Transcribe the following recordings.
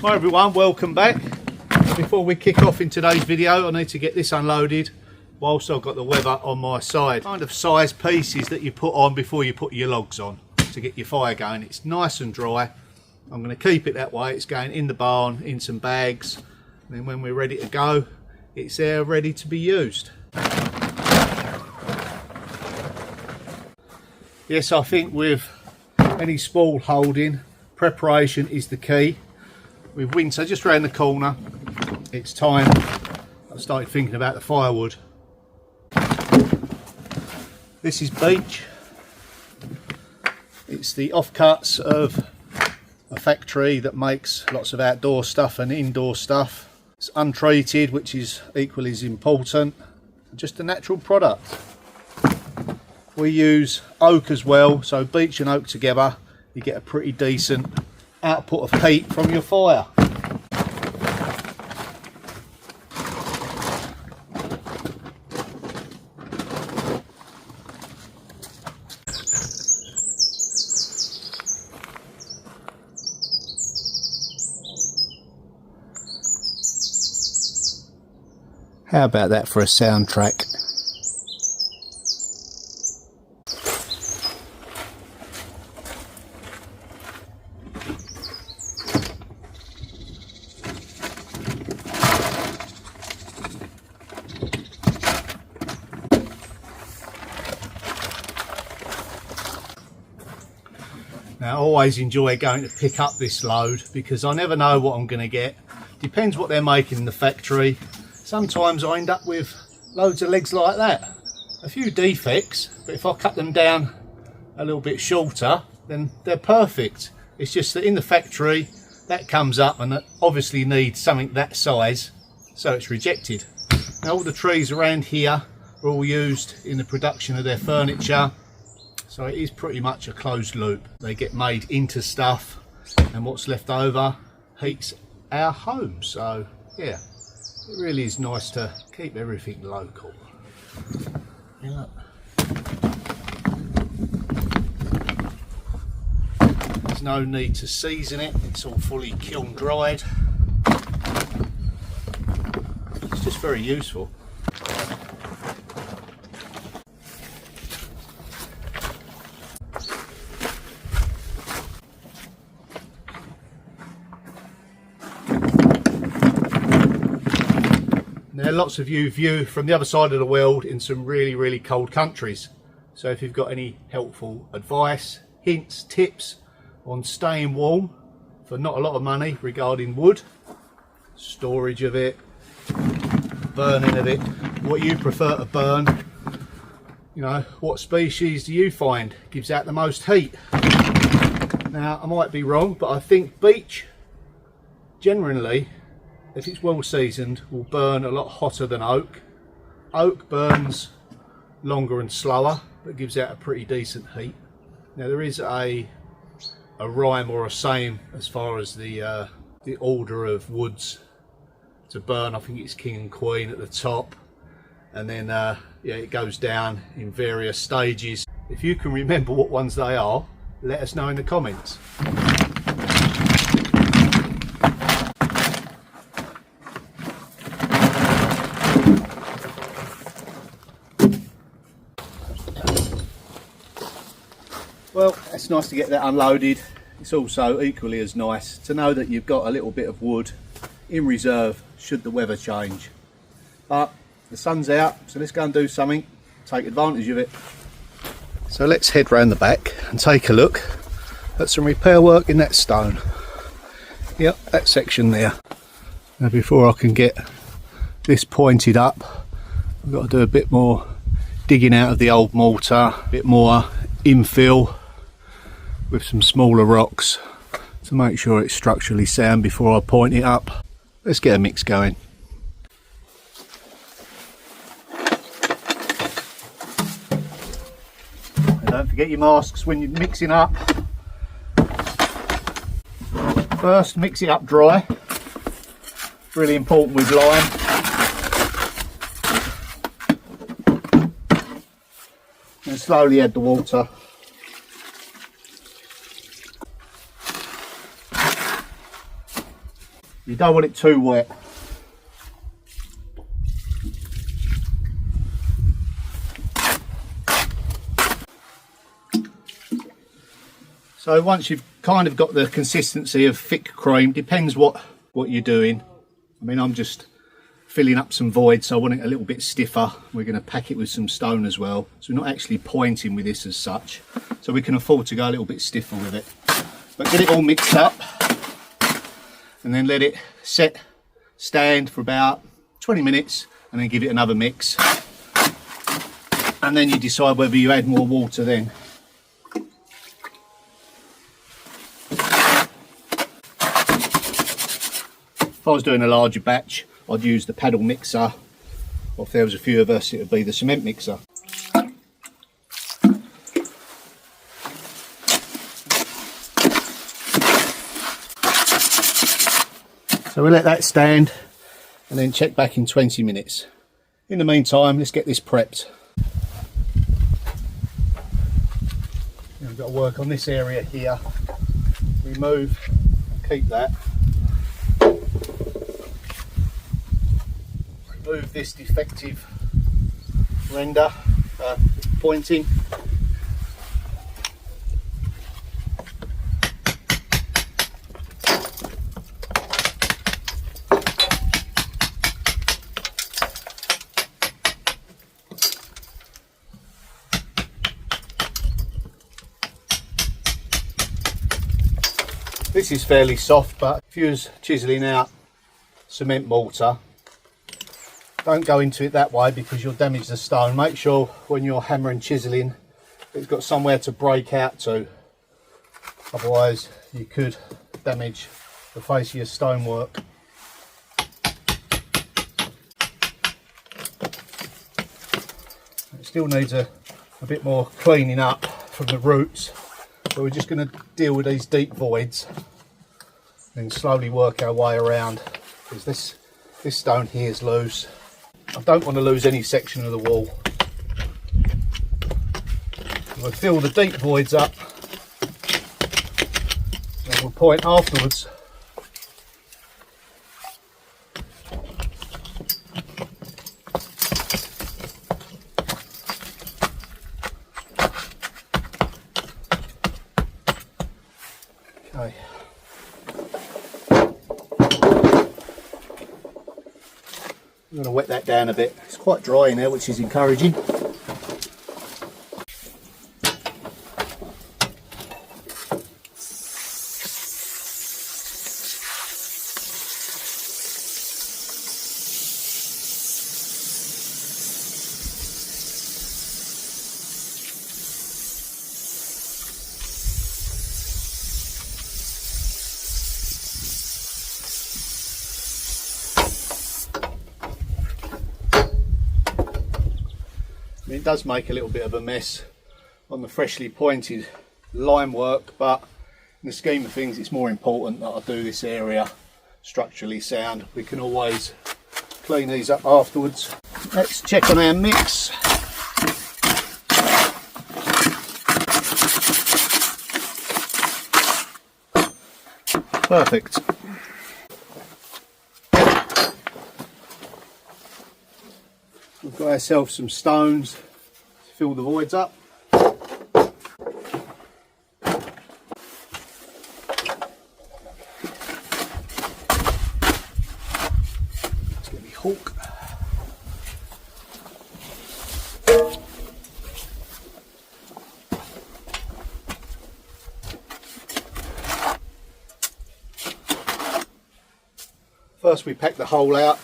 Hi everyone, welcome back. Before we kick off in today's video, I need to get this unloaded whilst I've got the weather on my side. Kind of size pieces that you put on before you put your logs on to get your fire going. It's nice and dry. I'm going to keep it that way. It's going in the barn, in some bags. And then when we're ready to go, it's there ready to be used. Yes, I think with any small holding, preparation is the key. With winter just round the corner, it's time I started thinking about the firewood. This is beech. It's the offcuts of a factory that makes lots of outdoor stuff and indoor stuff. It's untreated, which is equally as important. Just a natural product. We use oak as well, so beech and oak together, you get a pretty decent output of heat from your fire. How about that for a soundtrack? Now, I always enjoy going to pick up this load because I never know what I'm going to get. Depends what they're making in the factory. Sometimes I end up with loads of legs like that. A few defects, but if I cut them down a little bit shorter, then they're perfect. It's just that in the factory, that comes up and that obviously needs something that size, so it's rejected. Now, all the trees around here are all used in the production of their furniture. So it is pretty much a closed loop. They get made into stuff and what's left over heats our home. So yeah, it really is nice to keep everything local. Yeah. There's no need to season it. It's all fully kiln dried. It's just very useful. Now, lots of you view from the other side of the world in some really cold countries. So if you've got any helpful advice, hints, tips on staying warm for not a lot of money regarding wood, storage of it, burning of it, what you prefer to burn, you know, what species do you find gives out the most heat? Now, I might be wrong, but I think beech generally, if it's well seasoned, will burn a lot hotter than oak. Oak burns longer and slower, but gives out a pretty decent heat. Now, there is a rhyme or a saying as far as the order of woods to burn. I think it's king and queen at the top, and then yeah, it goes down in various stages. If you can remember what ones they are, let us know in the comments. Well, it's nice to get that unloaded. It's also equally as nice to know that you've got a little bit of wood in reserve should the weather change. But the sun's out, so let's go and do something, take advantage of it. So let's head round the back and take a look at some repair work in that stone. Yep, that section there. Now, before I can get this pointed up, I've got to do a bit more digging out of the old mortar, a bit more infill with some smaller rocks to make sure it's structurally sound before I point it up. Let's get a mix going. And don't forget your masks when you're mixing up. First, mix it up dry. Really important with lime. And slowly add the water. You don't want it too wet. So once you've kind of got the consistency of thick cream, depends what you're doing. I mean, I'm just filling up some voids, so I want it a little bit stiffer. We're going to pack it with some stone as well, so we're not actually pointing with this as such, so we can afford to go a little bit stiffer with it. But get it all mixed up and then let it stand for about 20 minutes and then give it another mix, and then you decide whether you add more water then. If I was doing a larger batch, I'd use the paddle mixer, or if there was a few of us, it would be the cement mixer. So we'll let that stand and then check back in 20 minutes. In the meantime, let's get this prepped. Now we've got to work on this area here. Remove and keep that. Remove this defective render pointing. This is fairly soft, but if you was chiseling out cement mortar, don't go into it that way because you'll damage the stone. Make sure when you're hammering chiseling it's got somewhere to break out to, otherwise you could damage the face of your stonework. It still needs a bit more cleaning up from the roots, so we're just going to deal with these deep voids and slowly work our way around, because this stone here is loose. I don't want to lose any section of the wall. We'll fill the deep voids up and we'll point afterwards. Okay. I'm going to wet that down a bit. It's quite dry in there, which is encouraging. It does make a little bit of a mess on the freshly pointed lime work, but in the scheme of things it's more important that I do this area structurally sound. We can always clean these up afterwards. Let's check on our mix. Perfect. We've got ourselves some stones to fill the voids up. Let's get me hook. First we pack the hole out.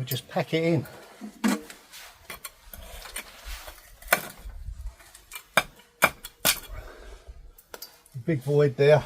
We'll just pack it in. Big void there.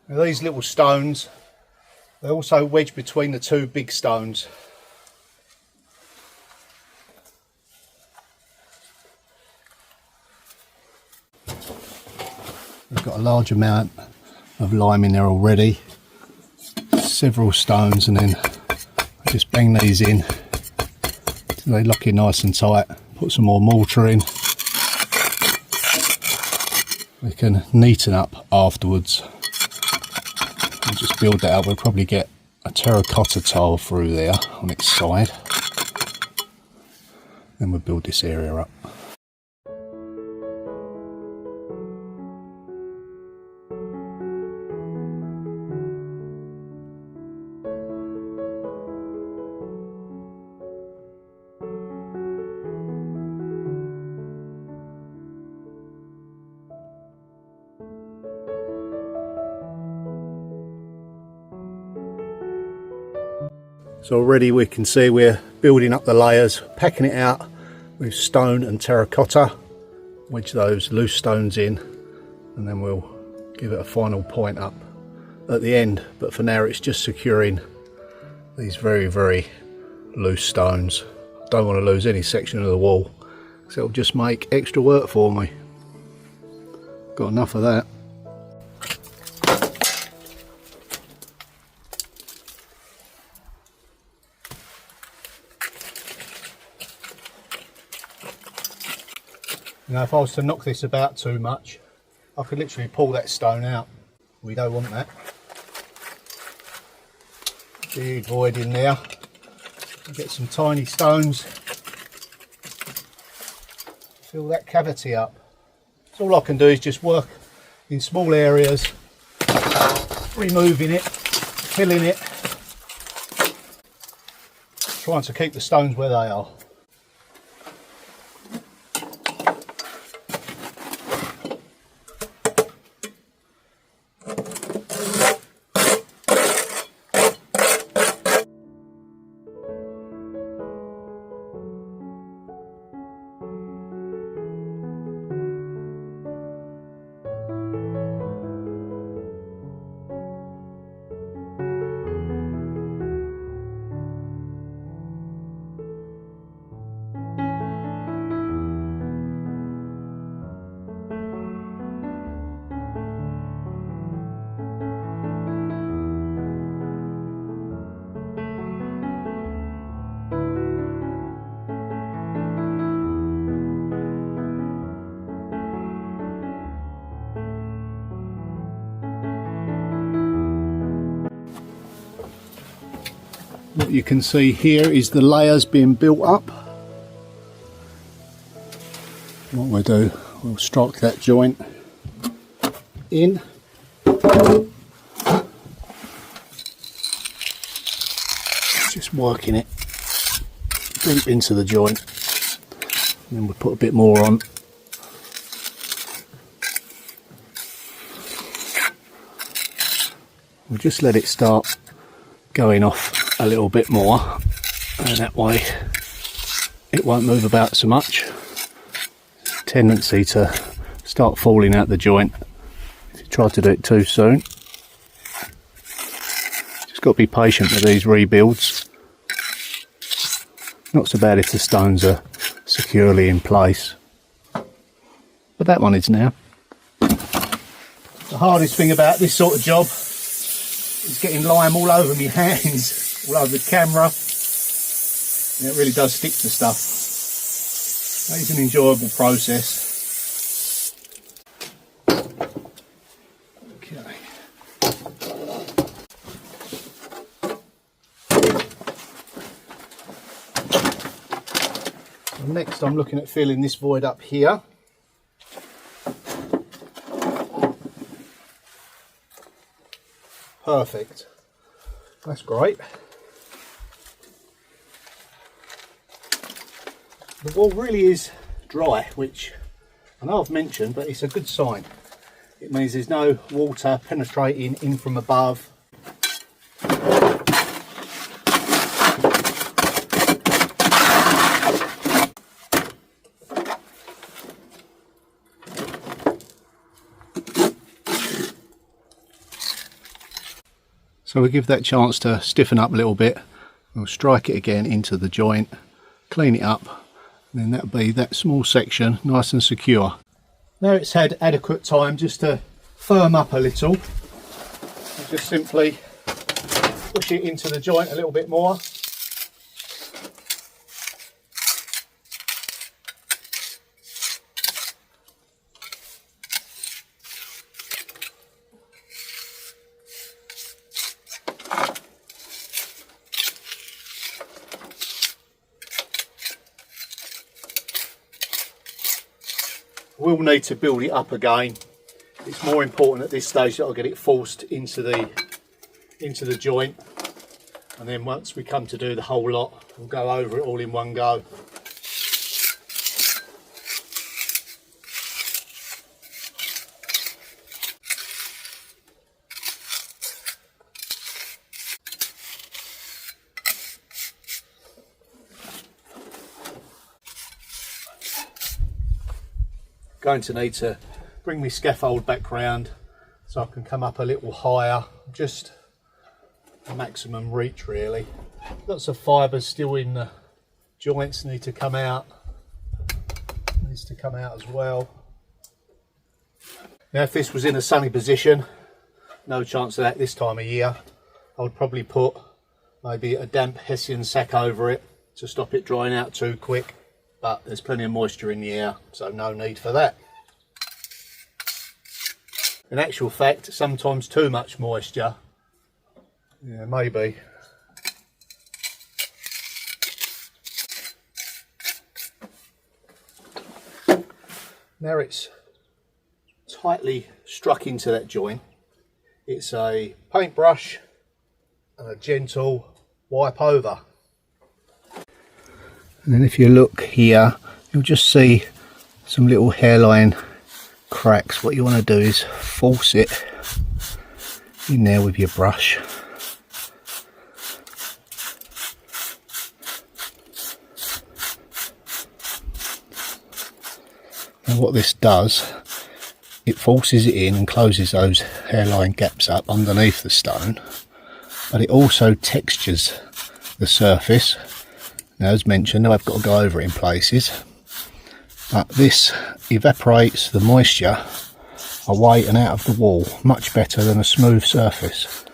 Now these little stones, they're also wedged between the two big stones. We've got a large amount of lime in there already, several stones, and then I just bang these in so they lock in nice and tight. Put some more mortar in. We can neaten up afterwards. We'll just build that up. We'll probably get a terracotta tile through there on its side. Then we'll build this area up. So already we can see we're building up the layers, packing it out with stone and terracotta, wedge those loose stones in, and then we'll give it a final point up at the end. But for now it's just securing these very, very loose stones. Don't want to lose any section of the wall, so it'll just make extra work for me. Got enough of that. Now if I was to knock this about too much, I could literally pull that stone out. We don't want that. Big void in there. Get some tiny stones. Fill that cavity up. So all I can do is just work in small areas, removing it, filling it, trying to keep the stones where they are. What you can see here is the layers being built up. What we'll do, we'll strike that joint in. Just working it deep into the joint. And then we'll put a bit more on. We'll just let it start going off a little bit more, and that way it won't move about so much. Tendency to start falling out the joint if you try to do it too soon. Just got to be patient with these rebuilds. Not so bad if the stones are securely in place, but that one is now. The hardest thing about this sort of job is getting lime all over my hands, all over the camera, and it really does stick to stuff. It's an enjoyable process. Okay. Next I'm looking at filling this void up here. Perfect. That's great. The wall really is dry, which I know I've mentioned, but it's a good sign. It means there's no water penetrating in from above. So we'll give that chance to stiffen up a little bit. We'll strike it again into the joint, clean it up, and then that'll be that small section nice and secure. Now it's had adequate time just to firm up a little. I'll just simply push it into the joint a little bit more. We'll need to build it up again. It's more important at this stage that I'll get it forced into the joint, and then once we come to do the whole lot, we'll go over it all in one go. Going to need to bring my scaffold back round so I can come up a little higher, just a maximum reach really. Lots of fibres still in the joints need to come out. Needs to come out as well. Now if this was in a sunny position, no chance of that this time of year, I would probably put maybe a damp hessian sack over it to stop it drying out too quick. But there's plenty of moisture in the air, so no need for that. In actual fact, sometimes too much moisture. Yeah, maybe. Now it's tightly struck into that joint. It's a paintbrush and a gentle wipe over. And then if you look here, you'll just see some little hairline cracks. What you want to do is force it in there with your brush. And what this does, it forces it in and closes those hairline gaps up underneath the stone, but it also textures the surface. Now, as mentioned, I've got to go over it in places, but this evaporates the moisture away and out of the wall much better than a smooth surface.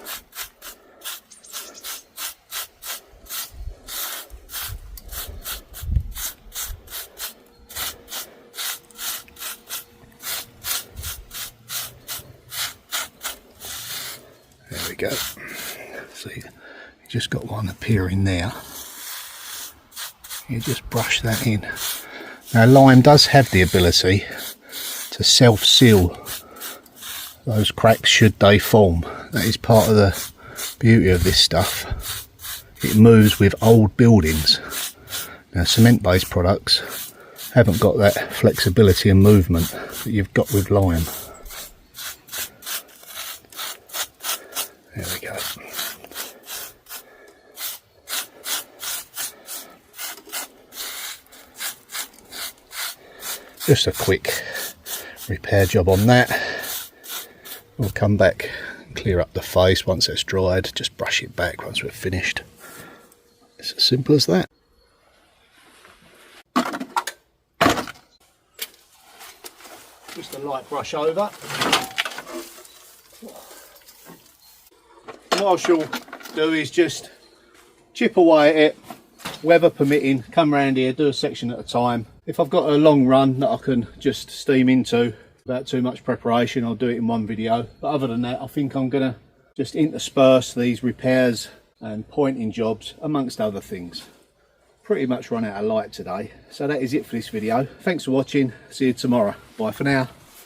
There we go. See, you just got one appearing there. You just brush that in. Now lime does have the ability to self-seal those cracks should they form. That is part of the beauty of this stuff. It moves with old buildings. Now cement-based products haven't got that flexibility and movement that you've got with lime. There we go. Just a quick repair job on that. We'll come back and clear up the face once it's dried. Just brush it back once we're finished. It's as simple as that. Just a light brush over. What I shall do is just chip away at it, weather permitting, come round here, do a section at a time. If I've got a long run that I can just steam into without too much preparation, I'll do it in one video. But other than that, I think I'm going to just intersperse these repairs and pointing jobs amongst other things. pretty much run out of light today. So that is it for this video. Thanks for watching. See you tomorrow. Bye for now.